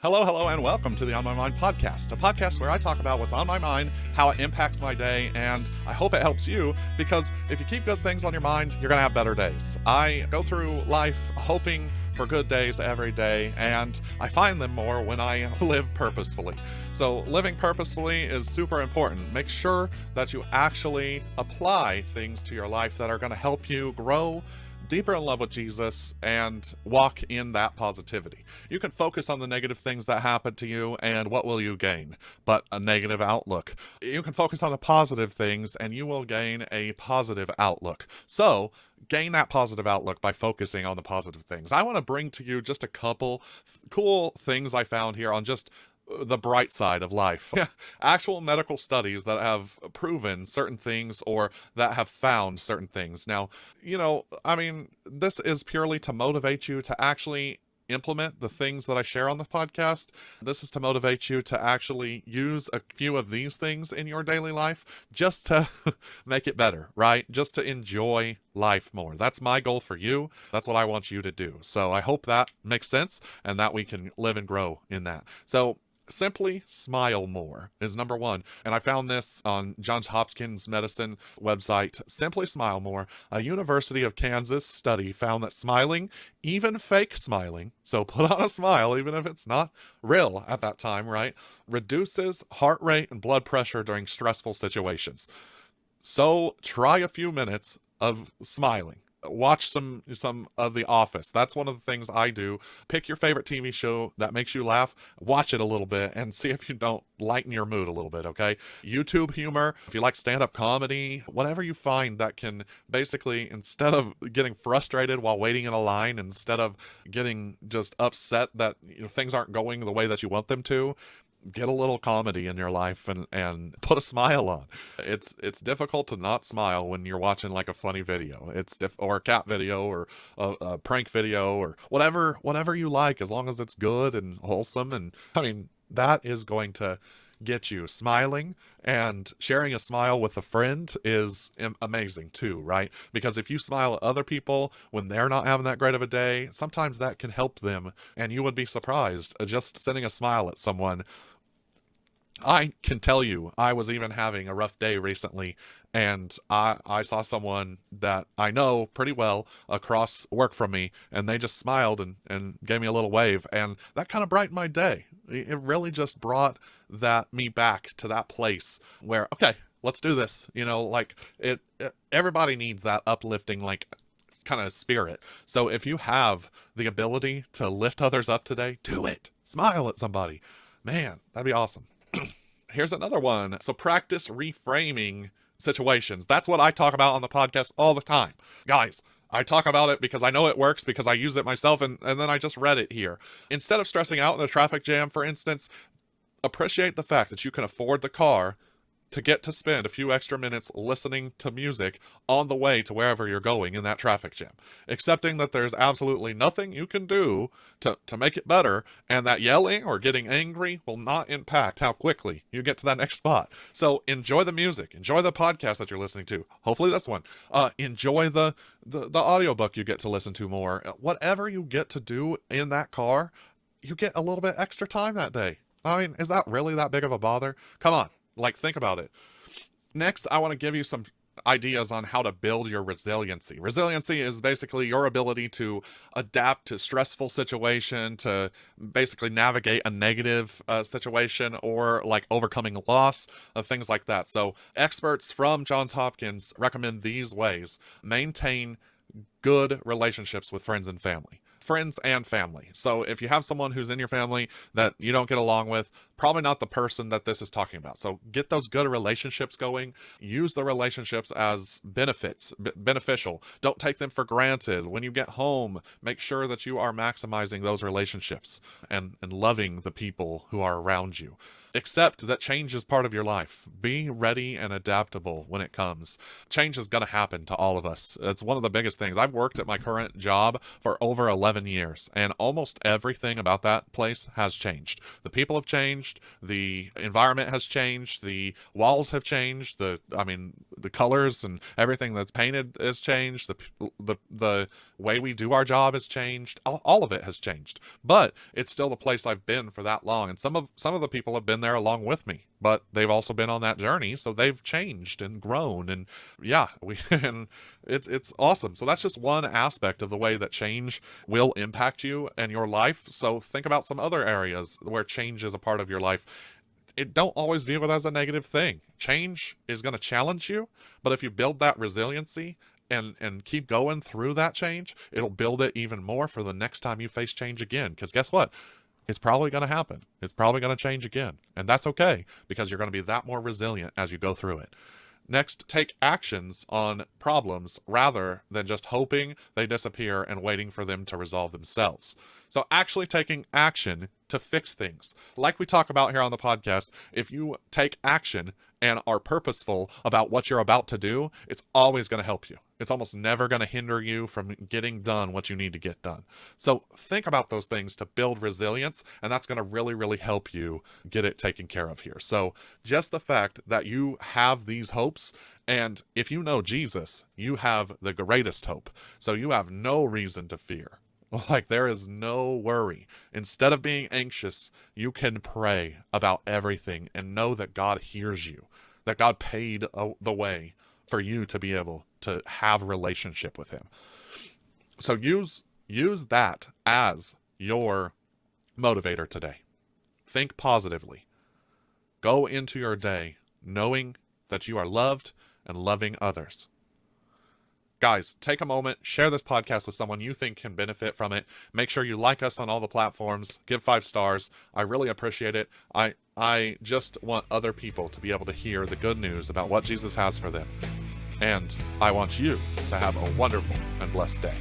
Hello, hello, and welcome to the On My Mind podcast, a podcast where I talk about what's on my mind, how it impacts my day, and I hope it helps you, because if you keep good things on your mind, you're going to have better days. I go through life hoping for good days every day, and I find them more when I live purposefully. So living purposefully is super important. Make sure that you actually apply things to your life that are going to help you grow deeper in love with Jesus and walk in that positivity. You can focus on the negative things that happen to you, and what will you gain? But a negative outlook. You can focus on the positive things, and you will gain a positive outlook. So, gain that positive outlook by focusing on the positive things. I want to bring to you just a couple cool things I found here on just the bright side of life. Actual medical studies that have proven certain things or that have found certain things. Now, this is purely to motivate you to actually implement the things that I share on the podcast. This is to motivate you to actually use a few of these things in your daily life just to make it better, right? Just to enjoy life more. That's my goal for you. That's what I want you to do. So I hope that makes sense and that we can live and grow in that. So simply smile more is number one. And I found this on Johns Hopkins Medicine website. Simply smile more. A University of Kansas study found that smiling, even fake smiling, so put on a smile even if it's not real at that time, right, reduces heart rate and blood pressure during stressful situations. So try a few minutes of smiling. Watch some of The Office. That's one of the things I do. Pick your favorite TV show that makes you laugh, watch it a little bit, and see if you don't lighten your mood a little bit, okay? YouTube humor, if you like stand-up comedy, whatever you find that can basically, instead of getting frustrated while waiting in a line, instead of getting just upset that things aren't going the way that you want them to, get a little comedy in your life and put a smile on. It's difficult to not smile when you're watching like a funny video. Or a cat video or a prank video or whatever you like, as long as it's good and wholesome. And that is going to get you smiling, and sharing a smile with a friend is amazing too, right? Because if you smile at other people when they're not having that great of a day, sometimes that can help them, and you would be surprised. Just sending a smile at someone. I can tell you, I was even having a rough day recently, and I saw someone that I know pretty well across work from me, and they just smiled and gave me a little wave, and that kind of brightened my day. It really just brought me back to that place where, okay, let's do this. Everybody needs that uplifting, kind of spirit. So if you have the ability to lift others up today, do it. Smile at somebody. Man, that'd be awesome. Here's another one. So practice reframing situations. That's what I talk about on the podcast all the time. Guys, I talk about it because I know it works, because I use it myself, and then I just read it here. Instead of stressing out in a traffic jam, for instance, appreciate the fact that you can afford the car to get to spend a few extra minutes listening to music on the way to wherever you're going in that traffic jam. Accepting that there's absolutely nothing you can do to make it better, and that yelling or getting angry will not impact how quickly you get to that next spot. So enjoy the music, enjoy the podcast that you're listening to. Hopefully this one. Enjoy the audiobook you get to listen to more. Whatever you get to do in that car, you get a little bit extra time that day. Is that really that big of a bother? Come on. Think about it. Next, I want to give you some ideas on how to build your resiliency. Resiliency is basically your ability to adapt to stressful situation, to basically navigate a negative situation, or overcoming loss, things like that. So experts from Johns Hopkins recommend these ways. Maintain good relationships with friends and family. Friends and family. So if you have someone who's in your family that you don't get along with, probably not the person that this is talking about. So get those good relationships going. Use the relationships as beneficial. Don't take them for granted. When you get home, make sure that you are maximizing those relationships and loving the people who are around you. accept that change is part of your life. Be ready and adaptable when it comes. Change is going to happen to all of us. It's one of the biggest things. I've worked at my current job for over 11 years, and almost everything about that place has changed. The people have changed, the environment has changed, the walls have changed, the colors and everything that's painted has changed, the way we do our job has changed. All of it has changed. But it's still the place I've been for that long, and some of the people have been there along with me, but they've also been on that journey, so they've changed and grown, and and it's awesome. So that's just one aspect of the way that change will impact you and your life. So think about some other areas where change is a part of your life. Don't always view it as a negative thing. Change is going to challenge you, but if you build that resiliency and keep going through that change, it'll build it even more for the next time you face change again. Because guess what? It's probably going to happen. It's probably going to change again. And that's okay, because you're going to be that more resilient as you go through it. Next, take actions on problems rather than just hoping they disappear and waiting for them to resolve themselves. So actually taking action to fix things. Like we talk about here on the podcast, if you take action and are purposeful about what you're about to do, it's always going to help you. It's almost never going to hinder you from getting done what you need to get done. So think about those things to build resilience, and that's going to really, really help you get it taken care of here. So just the fact that you have these hopes, and if you know Jesus, you have the greatest hope. So you have no reason to fear. Like, there is no worry. Instead of being anxious, you can pray about everything and know that God hears you, that God paid the way for you to be able to have relationship with him. So use that as your motivator today. Think positively. Go into your day knowing that you are loved and loving others. Guys, take a moment, share this podcast with someone you think can benefit from it. Make sure you like us on all the platforms. Give 5 stars. I really appreciate it. I just want other people to be able to hear the good news about what Jesus has for them. And I want you to have a wonderful and blessed day.